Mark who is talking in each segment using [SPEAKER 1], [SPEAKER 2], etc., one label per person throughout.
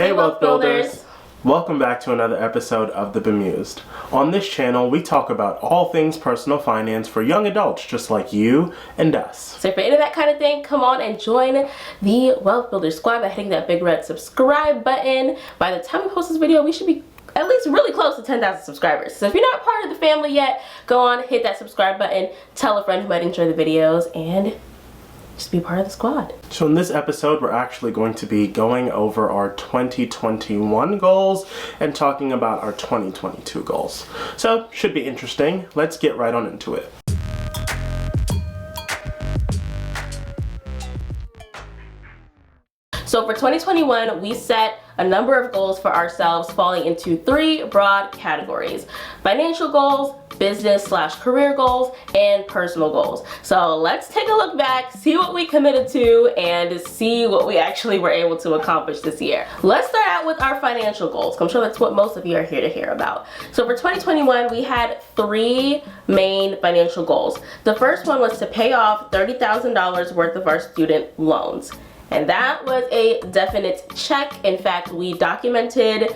[SPEAKER 1] Hey Wealth Builders! Welcome back to another episode of The Bemused. On this channel, we talk about all things personal finance for young adults just like you and us.
[SPEAKER 2] So if you're into that kind of thing, come on and join the Wealth Builders squad by hitting that big red subscribe button. By the time we post this video, we should be at least really close to 10,000 subscribers. So if you're not part of the family yet, go on, hit that subscribe button, tell a friend who might enjoy the videos, and just be part of the squad.
[SPEAKER 1] So in this episode, we're actually going to be going over our 2021 goals and talking about our 2022 goals. So should be interesting. Let's get right on into it.
[SPEAKER 2] So for 2021, we set a number of goals for ourselves falling into three broad categories: financial goals, business/career goals, and personal goals. So let's take a look back, see what we committed to, and see what we actually were able to accomplish this year. Let's start out with our financial goals. I'm sure that's what most of you are here to hear about. So for 2021, we had three main financial goals. The first one was to pay off $30,000 worth of our student loans. And that was a definite check. In fact, we documented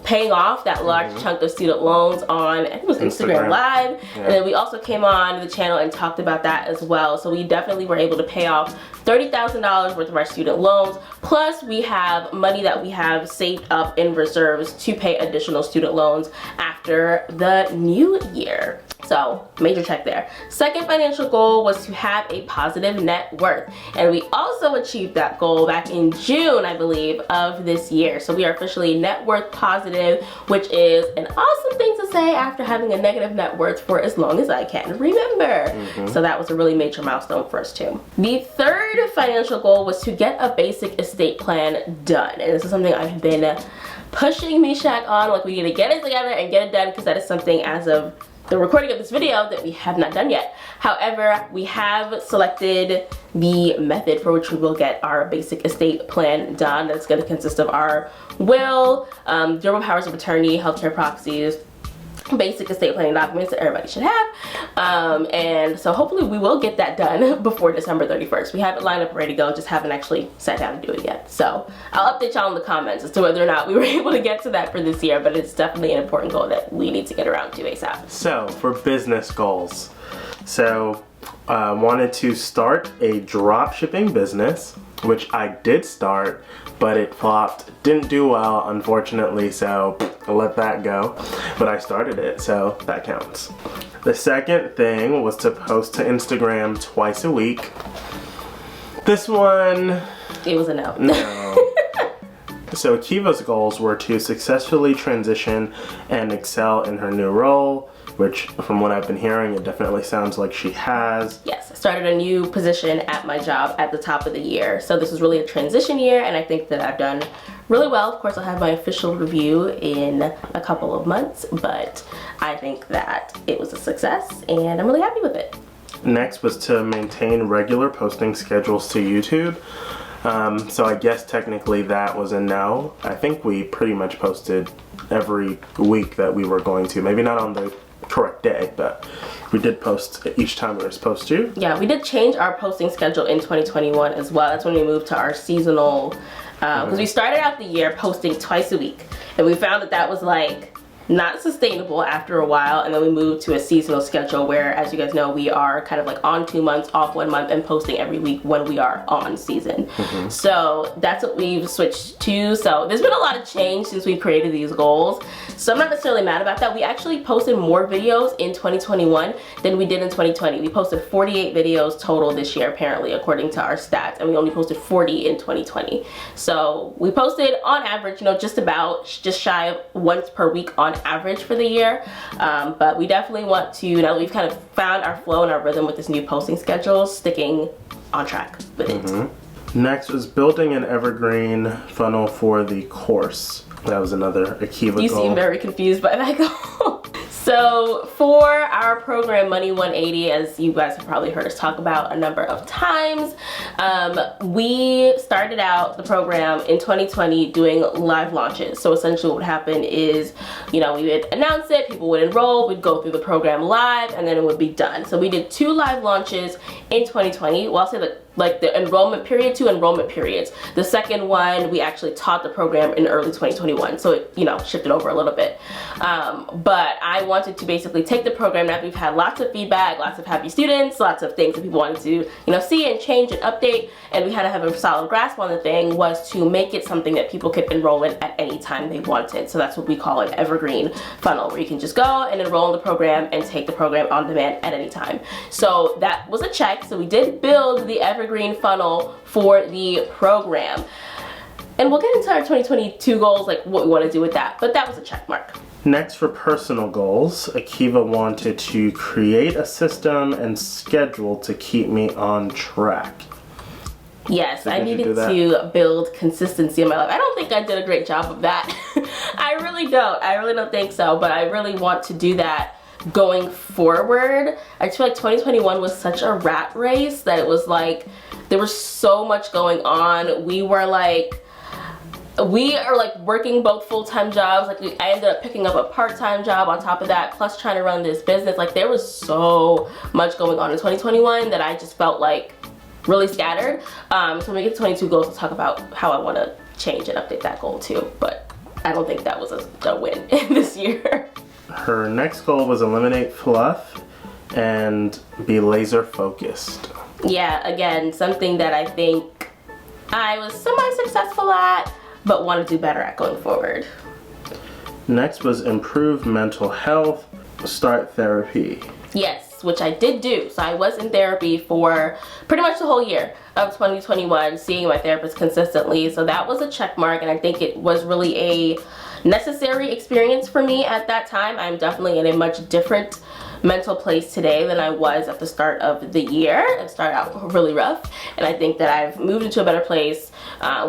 [SPEAKER 2] paying off that large chunk of student loans on, I think it was Instagram Live. Yeah. And then we also came on the channel and talked about that as well. So we definitely were able to pay off $30,000 worth of our student loans. Plus we have money that we have saved up in reserves to pay additional student loans after the new year. So major check there. Second financial goal was to have a positive net worth. And we also achieved that goal back in June, I believe, of this year. So we are officially net worth positive, which is an awesome thing to say after having a negative net worth for as long as I can remember. So that was a really major milestone for us too. The third financial goal was to get a basic estate plan done. And this is something I've been pushing Mishak on, like we need to get it together and get it done, because that is something as of the recording of this video that we have not done yet. However, we have selected the method for which we will get our basic estate plan done. That's going to consist of our will, durable powers of attorney, healthcare proxies, basic estate planning documents that everybody should have. And so hopefully we will get that done before December 31st. We have it lined up ready to go, just haven't actually sat down to do it yet. So I'll update y'all in the comments as to whether or not we were able to get to that for this year, but it's definitely an important goal that we need to get around to ASAP.
[SPEAKER 1] So for business goals, so I wanted to start a drop shipping business, which I did start, but it flopped. Didn't do well, unfortunately, so I'll let that go. But I started it, so that counts. The second thing was to post to Instagram twice a week. This one...
[SPEAKER 2] It was a no.
[SPEAKER 1] No. So Kiva's goals were to successfully transition and excel in her new role, which from what I've been hearing, it definitely sounds like she has.
[SPEAKER 2] Yes, I started a new position at my job at the top of the year. So this was really a transition year, and I think that I've done really well. Of course, I'll have my official review in a couple of months, but I think that it was a success and I'm really happy with it.
[SPEAKER 1] Next was to maintain regular posting schedules to YouTube. So I guess technically that was a no. I think we pretty much posted every week that we were going to. Maybe not on the correct day, but we did post each time we were supposed to.
[SPEAKER 2] Yeah, we did change our posting schedule in 2021 as well. That's when we moved to our seasonal, because we started out the year posting twice a week, and we found that that was like not sustainable after a while, and then we moved to a seasonal schedule where, as you guys know, we are kind of like on 2 months, off 1 month, and posting every week when we are on season. So that's what we've switched to. So there's been a lot of change since we created these goals. So I'm not necessarily mad about that. We actually posted more videos in 2021 than we did in 2020. We posted 48 videos total this year, apparently, according to our stats, and we only posted 40 in 2020. So we posted on average, you know, just shy of once per week on average for the year. But we definitely want to, now that we've kind of found our flow and our rhythm with this new posting schedule, sticking on track with it.
[SPEAKER 1] Next was building an evergreen funnel for the course. That was another Akiva goal.
[SPEAKER 2] You seem very confused by that goal. So for our program Money 180, as you guys have probably heard us talk about a number of times, we started out the program in 2020 doing live launches. So essentially what would happen is, you know, we would announce it, people would enroll, we'd go through the program live, and then it would be done. So we did 2 live launches in 2020. Well, I'll say the like the enrollment period to enrollment periods. The second one, we actually taught the program in early 2021, so it, you know, shifted over a little bit. But I wanted to basically take the program that we've had lots of feedback, lots of happy students, lots of things that people wanted to, you know, see and change and update, and we had to have a solid grasp on the thing, was to make it something that people could enroll in at any time they wanted. So that's what we call an evergreen funnel, where you can just go and enroll in the program and take the program on demand at any time. So that was a check. So we did build the evergreen funnel for the program. And we'll get into our 2022 goals, like what we want to do with that, but that was a check mark.
[SPEAKER 1] Next, for personal goals, Akiva wanted to create a system and schedule to keep me on track.
[SPEAKER 2] Yes, I needed to build consistency in my life. I don't think I did a great job of that. I really don't think so, but I really want to do that going forward. I just feel like 2021 was such a rat race that it was like, there was so much going on. We are like working both full-time jobs. Like I ended up picking up a part-time job on top of that, plus trying to run this business. Like there was so much going on in 2021 that I just felt like really scattered. So when we get to 22 goals, we'll talk about how I want to change and update that goal too. But I don't think that was a win this year.
[SPEAKER 1] Her next goal was eliminate fluff and be laser focused.
[SPEAKER 2] Yeah, again, something that I think I was semi-successful at, but want to do better at going forward.
[SPEAKER 1] Next was improve mental health, start therapy.
[SPEAKER 2] Yes, which I did do. So I was in therapy for pretty much the whole year of 2021, seeing my therapist consistently. So that was a check mark, and I think it was really a necessary experience for me at that time. I'm definitely in a much different mental place today than I was at the start of the year. It started out really rough, and I think that I've moved into a better place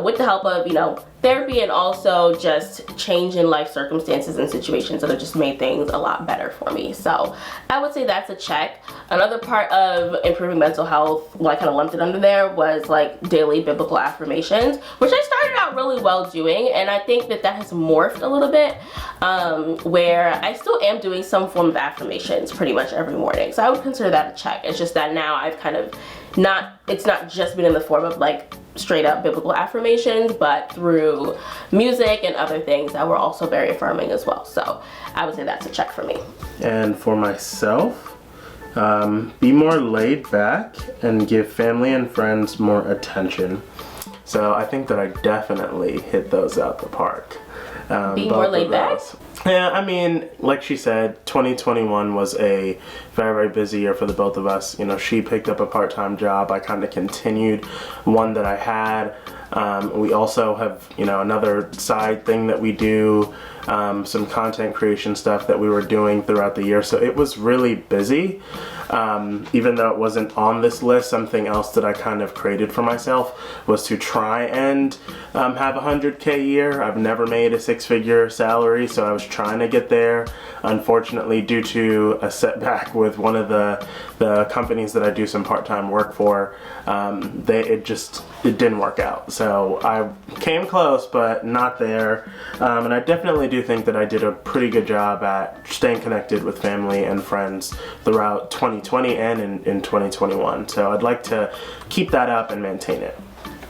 [SPEAKER 2] with the help of, you know, therapy, and also just change in life circumstances and situations that have just made things a lot better for me. So I would say that's a check. Another part of improving mental health, well, I kind of lumped it under there, was like daily biblical affirmations, which I started out really well doing, and I think that that has morphed a little bit, where I still am doing some form of affirmations pretty much every morning. So I would consider that a check. It's just that now I've kind of it's not just been in the form of like straight up biblical affirmations, but through music and other things that were also very affirming as well. So I would say that's a check for me.
[SPEAKER 1] And for myself, be more laid back and give family and friends more attention. So I think that I definitely hit those out the park.
[SPEAKER 2] Be more laid back?
[SPEAKER 1] Yeah, I mean, like she said, 2021 was a very, very busy year for the both of us. You know, she picked up a part-time job. I kind of continued one that I had. We also have, you know, another side thing that we do, some content creation stuff that we were doing throughout the year. So it was really busy. Even though it wasn't on this list, something else that I kind of created for myself was to try and have a 100K a year. I've never made a six-figure salary, so I was trying to get there. Unfortunately, due to a setback with one of the companies that I do some part-time work for, it didn't work out. So I came close, but not there. And I definitely do think that I did a pretty good job at staying connected with family and friends throughout 2020 and in 2021. So I'd like to keep that up and maintain it.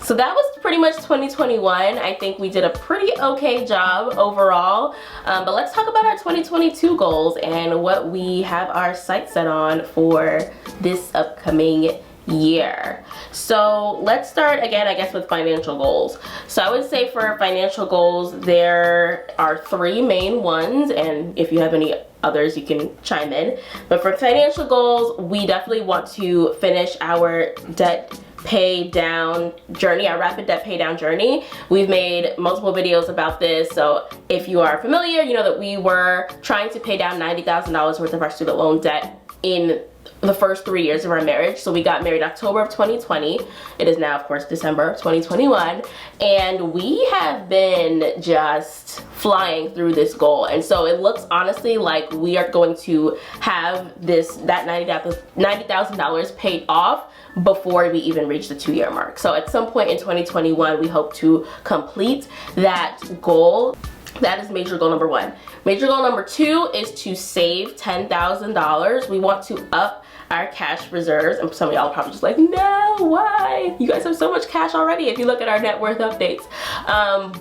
[SPEAKER 2] So that was pretty much 2021. I think we did a pretty okay job overall. But let's talk about our 2022 goals and what we have our sights set on for this upcoming year. So let's start again, I guess, with financial goals. So I would say for financial goals, there are three main ones, and if you have any others, you can chime in. But for financial goals, we definitely want to finish our debt pay down journey, our rapid debt pay down journey. We've made multiple videos about this, so if you are familiar, you know that we were trying to pay down $90,000 worth of our student loan debt in the first 3 years of our marriage. So we got married October of 2020. It is now, of course, December of 2021, and we have been just flying through this goal. And so it looks honestly like we are going to have that $90,000 paid off before we even reach the 2-year mark. So at some point in 2021, we hope to complete that goal. That is major goal number 1. Major goal number 2 is to save $10,000. We want to up our cash reserves, and some of y'all are probably just like, no, why? You guys have so much cash already if you look at our net worth updates.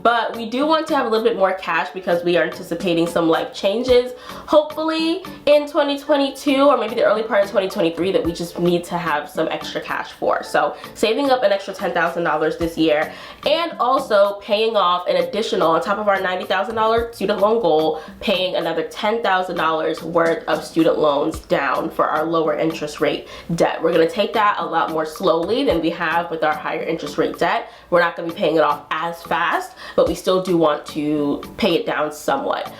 [SPEAKER 2] But we do want to have a little bit more cash because we are anticipating some life changes, hopefully in 2022 or maybe the early part of 2023 that we just need to have some extra cash for. So saving up an extra $10,000 this year, and also paying off an additional, on top of our $90,000 student loan goal, paying another $10,000 worth of student loans down for our lower interest rate debt. We're going to take that a lot more slowly than we have with our higher interest rate debt. We're not going to be paying it off as fast, but we still do want to pay it down somewhat.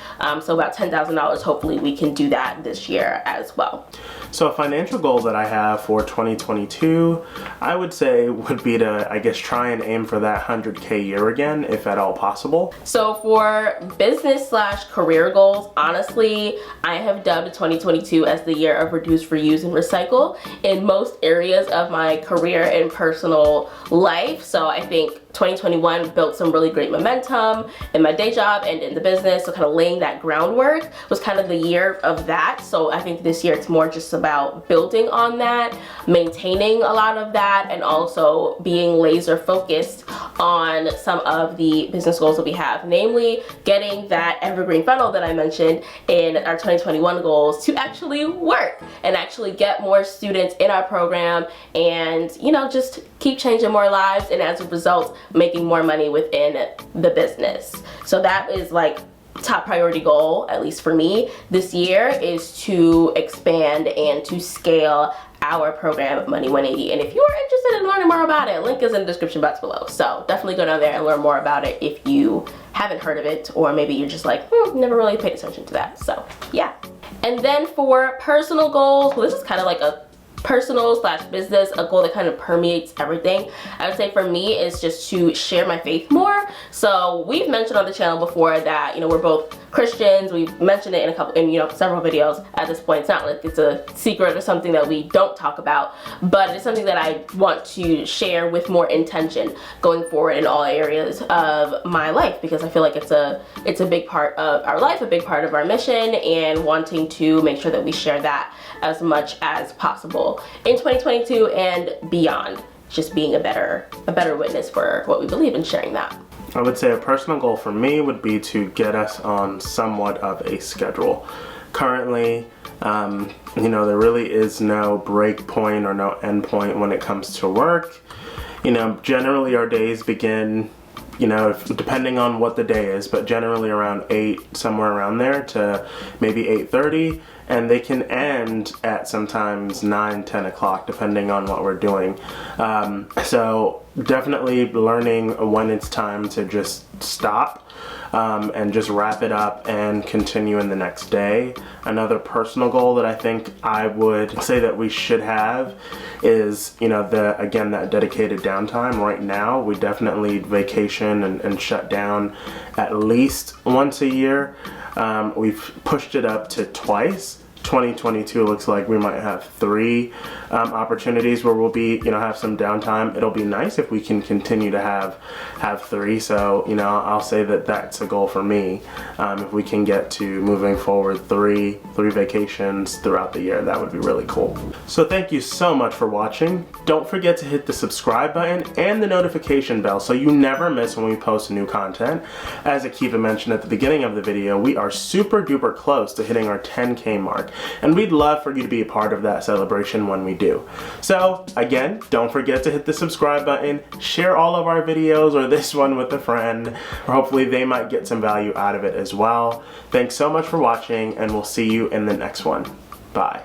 [SPEAKER 2] So about $10,000, hopefully we can do that this year as well.
[SPEAKER 1] So a financial goal that I have for 2022, I would say would be to, I guess, try and aim for that 100K year again, if at all possible.
[SPEAKER 2] So for business/career goals, honestly, I have dubbed 2022 as the year of reduce, reuse, and recycle in most areas of my career and personal life. So I think 2021 built some really great momentum in my day job and in the business, so kind of laying that groundwork was kind of the year of that. So I think this year it's more just about building on that, maintaining a lot of that, and also being laser focused on some of the business goals that we have, namely getting that evergreen funnel that I mentioned in our 2021 goals to actually work and actually get more students in our program, and you know, just keep changing more lives, and as a result making more money within the business. So that is like top priority goal, at least for me this year, is to expand and to scale our program Money 180. And if you are interested in learning more about it, link is in the description box below. So definitely go down there and learn more about it if you haven't heard of it, or maybe you're just like, never really paid attention to that. So yeah. And then for personal goals, well, this is kind of like a personal/business, a goal that kind of permeates everything. I would say for me is just to share my faith more. So we've mentioned on the channel before that, you know, we're both Christians. We've mentioned it in several videos at this point. It's not like it's a secret or something that we don't talk about, but it's something that I want to share with more intention going forward in all areas of my life, because I feel like it's a big part of our life, a big part of our mission, and wanting to make sure that we share that as much as possible in 2022 and beyond, just being a better witness for what we believe in, sharing that.
[SPEAKER 1] I would say a personal goal for me would be to get us on somewhat of a schedule. Currently, you know, there really is no break point or no end point when it comes to work. You know, generally our days begin, you know, depending on what the day is, but generally around 8, somewhere around there, to maybe 8:30, and they can end at sometimes 9, 10 o'clock, depending on what we're doing. So definitely learning when it's time to just stop and just wrap it up and continue in the next day. Another personal goal that I think I would say that we should have is, you know, again, that dedicated downtime. Right now, we definitely vacation and shut down at least once a year. We've pushed it up to twice. 2022 looks like we might have 3 opportunities where we'll be, you know, have some downtime. It'll be nice if we can continue to have 3. So, you know, I'll say that that's a goal for me. If we can get to moving forward 3 vacations throughout the year, that would be really cool. So thank you so much for watching. Don't forget to hit the subscribe button and the notification bell so you never miss when we post new content. As Akiva mentioned at the beginning of the video, we are super duper close to hitting our 10K mark, and we'd love for you to be a part of that celebration when we do. So again, don't forget to hit the subscribe button, share all of our videos or this one with a friend, or hopefully they might get some value out of it as well. Thanks so much for watching, and we'll see you in the next one. Bye.